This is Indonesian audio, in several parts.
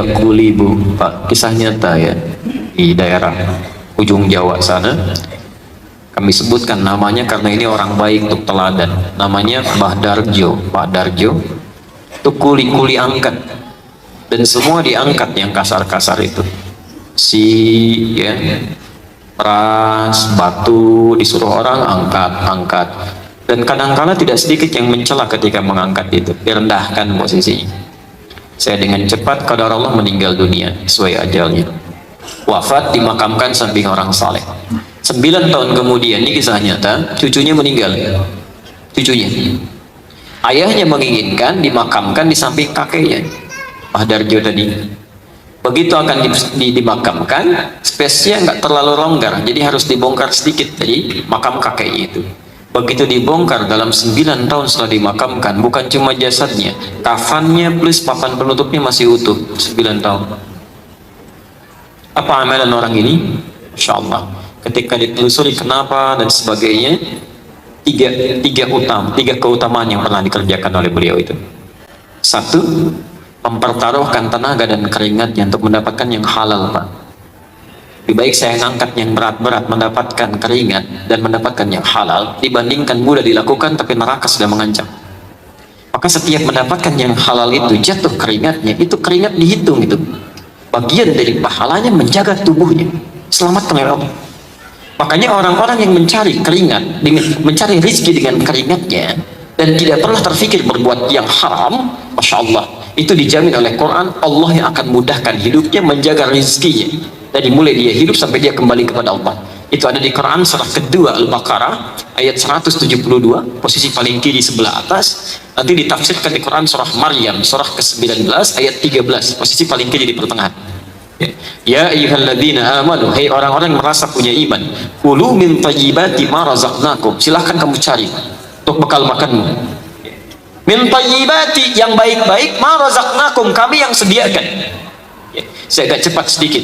Kuli Bu, Pak, kisah nyata ya, di daerah ujung Jawa sana. Kami sebutkan namanya karena ini orang baik untuk teladan. Namanya Mbah Darjo. Pak Darjo itu kuli-kuli angkat, dan semua diangkat yang kasar-kasar itu. Ya, peras, batu disuruh orang angkat. Dan kadang-kala tidak sedikit yang mencela ketika mengangkat itu, direndahkan posisinya. Saya dengan cepat kadar Allah meninggal dunia sesuai ajalnya. Wafat dimakamkan samping orang saleh. 9 tahun kemudian, ini kisah nyata, cucunya meninggal. Cucunya. Ayahnya menginginkan dimakamkan di samping kakeknya, Pak Darjo tadi. Begitu akan dimakamkan, spesiesnya nggak terlalu longgar, jadi harus dibongkar sedikit dari makam kakeknya itu. Begitu dibongkar, dalam 9 tahun setelah dimakamkan, bukan cuma jasadnya, kafannya plus papan penutupnya masih utuh. 9 tahun. Apa amalan orang ini? Insya Allah, ketika ditelusuri kenapa dan sebagainya, tiga keutamaan yang pernah dikerjakan oleh beliau itu. 1, mempertaruhkan tenaga dan keringatnya untuk mendapatkan yang halal, Pak. Lebih baik saya ngangkat yang berat-berat, mendapatkan keringat dan mendapatkan yang halal, dibandingkan mudah dilakukan tapi neraka sudah mengancam. Maka setiap mendapatkan yang halal itu, jatuh keringatnya, itu keringat dihitung, itu bagian dari pahalanya menjaga tubuhnya, selamatkan oleh Allah. Makanya orang-orang yang mencari keringat, mencari rezeki dengan keringatnya, dan tidak pernah terfikir berbuat yang haram, Masya Allah, itu dijamin oleh Quran, Allah yang akan mudahkan hidupnya, menjaga rezekinya dari mulai dia hidup sampai dia kembali kepada Allah. Itu ada di Quran surah kedua Al-Baqarah ayat 172, posisi paling kiri sebelah atas. Nanti ditafsirkan di Quran surah Maryam surah ke-19 ayat 13, posisi paling kiri di pertengahan. Ya ayyuhalladzina amanu, hai orang-orang yang merasa punya iman, kulu min thayyibati ma razaqnakum, silahkan kamu cari untuk bekal makanmu. Min thayyibati, yang baik-baik, ma razaqnakum, kami yang sediakan. Saya agak cepat sedikit.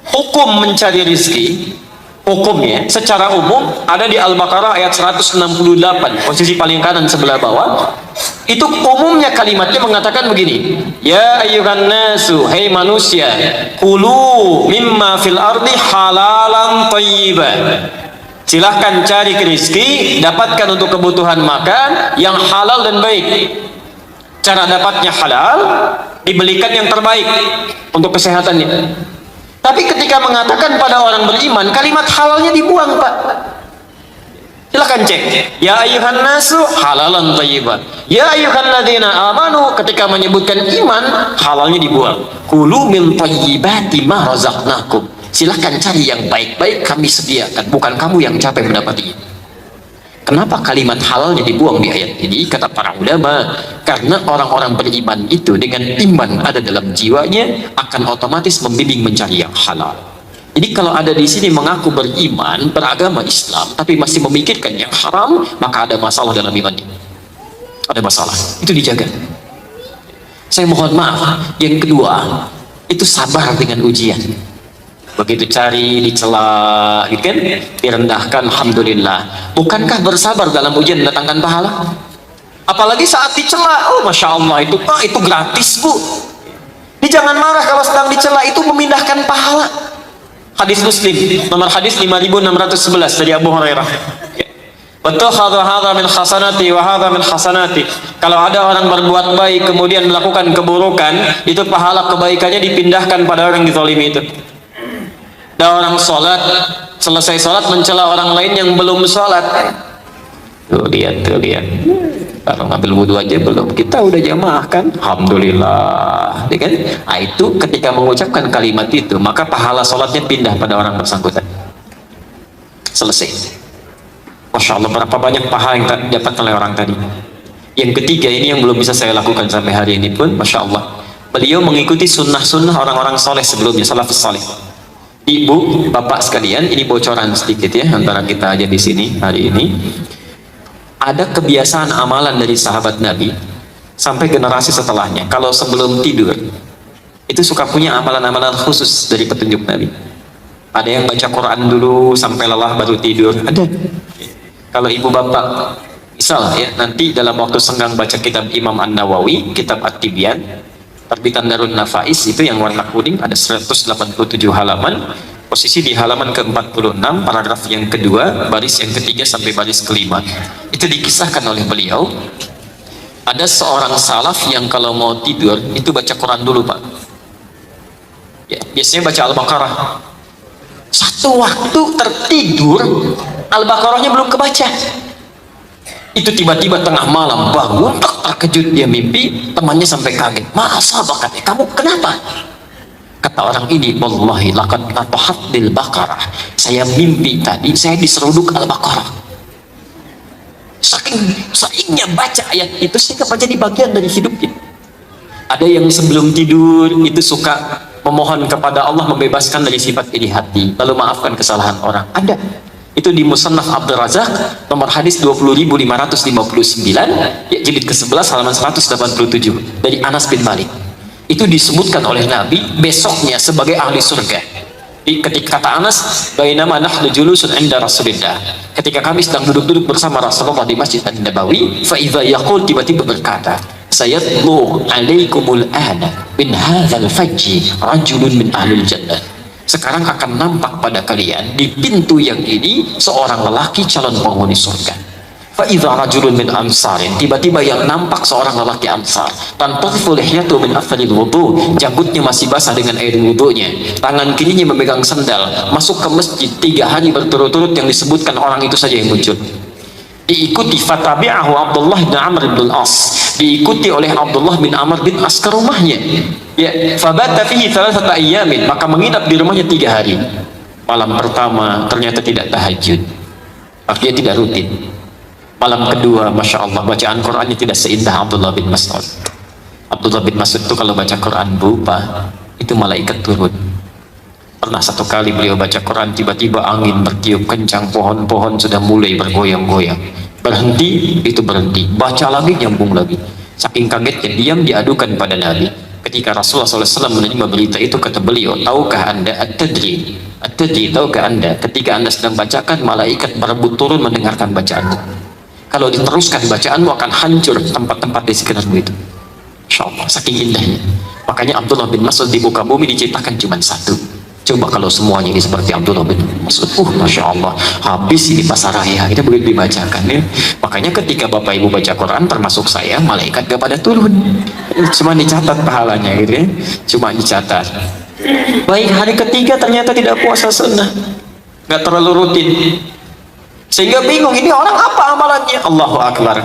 Hukum mencari rezeki, hukumnya secara umum ada di Al-Baqarah ayat 168, posisi paling kanan sebelah bawah. Itu umumnya kalimatnya mengatakan begini, ya ayyuhan nasu, hai manusia, kulu mimma fil ardi halalan thayyiban, silahkan cari rezeki, dapatkan untuk kebutuhan makan yang halal dan baik. Cara dapatnya halal, dibelikan yang terbaik untuk kesehatannya. Tapi ketika mengatakan pada orang beriman, kalimat halalnya dibuang, Pak. Silahkan cek. Ya ayyuhan nasu halalan thayyiban. Ya ayyuhalladzina amanu, ketika menyebutkan iman, halalnya dibuang. Kulu min thayyibati ma razaqnakum. Silahkan cari yang baik-baik, kami sediakan, bukan kamu yang capek mendapatinya. Kenapa kalimat halalnya dibuang di ayat ini? Kata para ulama, karena orang-orang beriman itu dengan iman ada dalam jiwanya akan otomatis membimbing mencari yang halal. Jadi kalau ada di sini mengaku beriman, beragama Islam, tapi masih memikirkan yang haram, maka ada masalah dalam imannya. Ada masalah, itu dijaga. Saya mohon maaf. Yang kedua, itu sabar dengan ujian. Begitu cari, dicela, gitu kan, direndahkan, alhamdulillah. Bukankah bersabar dalam ujian mendatangkan pahala? Apalagi saat dicela, oh masya Allah, itu gratis, Bu. Ini jangan marah kalau sedang dicela, itu memindahkan pahala. Hadis Muslim nomor hadis 5611 dari Abu Hurairah. Betul, hadza min hasanati wa hadza min hasanati. Kalau ada orang berbuat baik kemudian melakukan keburukan, itu pahala kebaikannya dipindahkan pada orang yang dizalimi itu. Ada orang sholat, selesai sholat mencela orang lain yang belum sholat. Tuh lihat, baru ngambil wudhu aja belum, kita udah jamaah kan, alhamdulillah, ya kan? Nah, itu ketika mengucapkan kalimat itu, maka pahala sholatnya pindah pada orang bersangkutan. Selesai. Masya Allah, berapa banyak pahala yang dapat oleh orang tadi. Yang ketiga, ini yang belum bisa saya lakukan sampai hari ini pun, Masya Allah, beliau mengikuti sunnah-sunnah orang-orang soleh sebelumnya, salafus soleh. Ibu, bapak sekalian, ini bocoran sedikit ya antara kita aja di sini hari ini. Ada kebiasaan amalan dari sahabat Nabi sampai generasi setelahnya. Kalau sebelum tidur, itu suka punya amalan-amalan khusus dari petunjuk Nabi. Ada yang baca Quran dulu sampai lelah baru tidur. Ada. Kalau ibu bapak, misal ya, nanti dalam waktu senggang baca kitab Imam An-Nawawi, kitab At-Tibyan, Terbitan Darun Nafais itu yang warna kuning, ada 187 halaman. Posisi di halaman ke-46, paragraf yang kedua, baris yang ketiga sampai baris kelima. Itu dikisahkan oleh beliau, ada seorang salaf yang kalau mau tidur itu baca Quran dulu, Pak. Ya, biasanya baca Al-Baqarah. Satu waktu tertidur, Al-Baqarahnya belum kebaca. Itu tiba-tiba tengah malam bangun, terkejut dia mimpi, temannya sampai kaget. Masa bakatnya, kamu kenapa? Kata orang ini, wallahi laqad natahat bil Baqarah. Saya mimpi tadi, saya diseruduk Al-Baqarah. Saking seringnya baca ayat itu sehingga menjadi bagian dari hidupnya. Ada yang sebelum tidur itu suka memohon kepada Allah membebaskan dari sifat iri hati, lalu maafkan kesalahan orang. Ada. Itu di Musannaf Abdul Razak nomor hadis 20.559, ya, jilid ke-11 halaman 187 dari Anas bin Malik. Itu disebutkan oleh Nabi besoknya sebagai ahli surga. Ketika kata Anas, bainama nahnu julusun inda Rasulillah, ketika kami sedang duduk-duduk bersama Rasulullah di Masjid An-Nabawi, fa idza yaqul, tiba-tiba berkata, sayatlu alaikumul ana min hadzal fajji rajulun min ahlil jannah. Sekarang akan nampak pada kalian di pintu yang ini seorang lelaki calon penghuni surga. Fa idza rajulun min ansarin, tiba-tiba yang nampak seorang lelaki ansar, tanful lihyatu min atharil wudu, janggutnya masih basah dengan air wudunya, tangan kirinya memegang sandal, masuk ke masjid 3 hari berturut-turut, yang disebutkan orang itu saja yang muncul. Diikuti fatabi'ahu Abdullah bin Amr bin As, diikuti oleh Abdullah bin Amr bin As ke rumahnya, ya, fabata fihi 3 ayyamin, maka menginap di rumahnya 3 hari. Malam pertama ternyata tidak tahajud, artinya tidak rutin. Malam kedua, Masya Allah, bacaan Qurannya tidak seindah Abdullah bin Mas'ud. Abdullah bin Mas'ud itu kalau baca Quran lupa, itu malaikat turun. Pernah satu kali beliau baca Quran, tiba-tiba angin bertiup kencang, pohon-pohon sudah mulai bergoyang-goyang. Berhenti, itu berhenti. Baca lagi, nyambung lagi. Saking kagetnya, diam diadukan pada Nabi. Ketika Rasulullah SAW menerima berita itu, kata beliau, tahukah anda, at-tadri, tahukah anda, ketika anda sedang bacakan, malaikat berebut turun mendengarkan bacaanmu. Kalau diteruskan bacaanmu akan hancur tempat-tempat di sekitarmu itu. Insya Allah, saking indahnya. Makanya Abdullah bin Mas'ud di muka bumi diciptakan cuma 1. Coba kalau semuanya ini seperti Abdullah bin Mas'ud, Masya Allah, habis ini pasar raya, kita begitu dibacakan ya. Makanya ketika Bapak Ibu baca Quran, termasuk saya, malaikat gak pada turun. Cuma dicatat pahalanya gitu ya. Cuma dicatat. Baik, hari ketiga ternyata tidak puasa sunnah. Gak terlalu rutin. Sehingga bingung, ini orang apa amalannya? Allahu Akbar.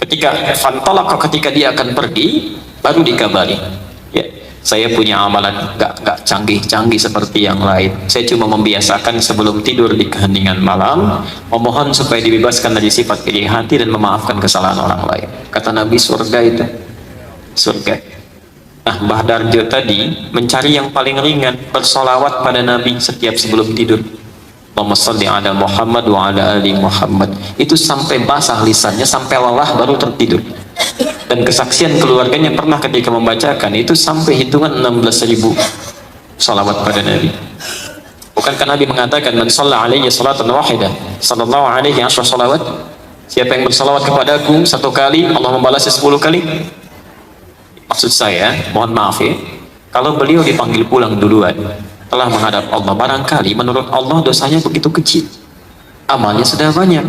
Ketika fantalaka, ketika dia akan pergi, baru dikabari, ya, saya punya amalan gak canggih-canggih seperti yang lain. Saya cuma membiasakan sebelum tidur di keheningan malam, memohon supaya dibebaskan dari sifat iri hati dan memaafkan kesalahan orang lain. Kata Nabi, surga itu, surga. Nah, Mbah Darjo tadi mencari yang paling ringan, bersolawat pada Nabi setiap sebelum tidur. Allahumma sholli ala Muhammad wa ala ali Muhammad. Itu sampai basah lisannya, sampai lelah baru tertidur. Dan kesaksian keluarganya pernah ketika membacakan itu sampai hitungan 16.000 salawat pada Nabi. Bukankah Nabi mengatakan, man shalla alaihi salatan wahidah sallallahu alaihi asyra salawat, siapa yang bersalawat kepadaku 1 kali, Allah membalasnya 10 kali. Maksud saya, mohon maaf ya, kalau beliau dipanggil pulang duluan, telah menghadap Allah, barangkali menurut Allah dosanya begitu kecil, amalnya sudah banyak,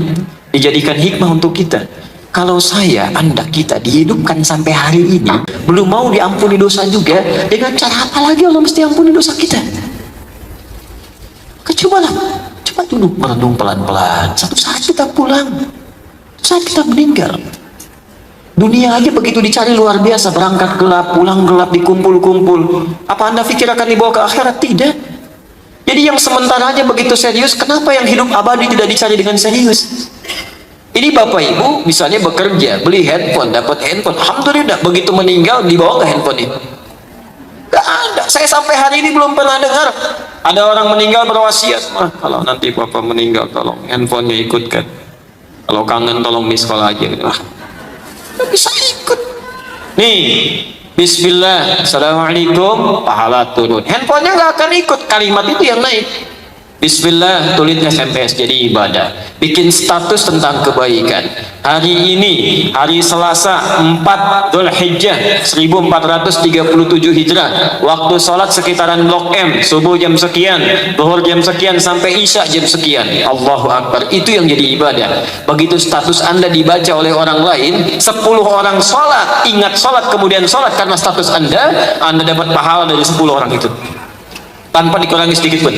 dijadikan hikmah untuk kita. Kalau saya, anda, kita dihidupkan sampai hari ini belum mau diampuni dosa juga, dengan cara apa lagi Allah mesti ampuni dosa kita? Cobalah, coba dulu merenung pelan-pelan. Satu saat kita pulang, saat kita meninggal, dunia aja begitu dicari luar biasa, berangkat gelap, pulang gelap, dikumpul-kumpul. Apa anda pikir akan dibawa ke akhirat? Tidak. Jadi yang sementara aja begitu serius, kenapa yang hidup abadi tidak dicari dengan serius? Ini Bapak Ibu misalnya bekerja, beli handphone, dapat handphone, alhamdulillah, begitu meninggal dibawa ke handphone itu. Gak ada. Saya sampai hari ini belum pernah dengar ada orang meninggal berwasiat, kalau nanti Bapak meninggal tolong handphonenya ikutkan, kalau kangen tolong miss call aja. Gak bisa ikut nih, bismillah, assalamualaikum, pahala turun, handphonenya gak akan ikut, kalimat itu yang naik. Bismillah, tulis SMS jadi ibadah. Bikin status tentang kebaikan. Hari ini, hari Selasa 4 Dzulhijjah 1437 Hijrah. Waktu sholat sekitaran Blok M, subuh jam sekian, zuhur jam sekian, sampai isya jam sekian. Allahu Akbar. Itu yang jadi ibadah. Begitu status Anda dibaca oleh orang lain, 10 orang sholat, ingat sholat, kemudian sholat karena status Anda dapat pahala dari 10 orang itu. Tanpa dikurangi sedikit pun.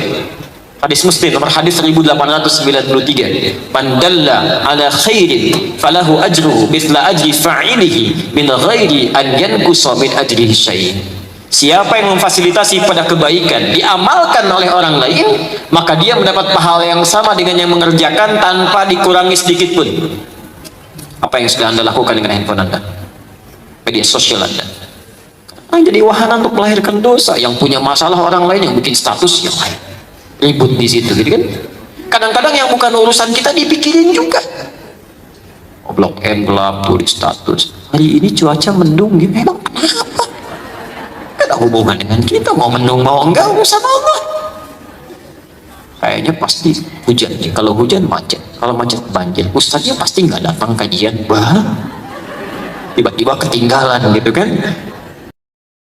Hadis Muslim nomor hadis 1893. Man dalla ala khairin falahu ajruhu mithla ajri fa'ilihi min ghairi an yanqusa min ajrihi syai'. Siapa yang memfasilitasi pada kebaikan diamalkan oleh orang lain, maka dia mendapat pahala yang sama dengan yang mengerjakan tanpa dikurangi sedikit pun. Apa yang sudah Anda lakukan dengan handphone Anda, media sosial Anda? Jadi wahana untuk melahirkan dosa. Yang punya masalah orang lain, yang bikin status yang lain, ribut di situ, gitu kan? Kadang-kadang yang bukan urusan kita dipikirin juga. Oh, Blok M gelap, tulis status. Hari ini cuaca mendung, gitu. Emang kenapa? Ada hubungan dengan kita, mau mendung mau enggak, urusan Allah. Kayaknya pasti hujan nih. Kalau hujan macet, kalau macet banjir. Ustaznya pasti nggak datang kajian. Bah, tiba-tiba ketinggalan, gitu kan?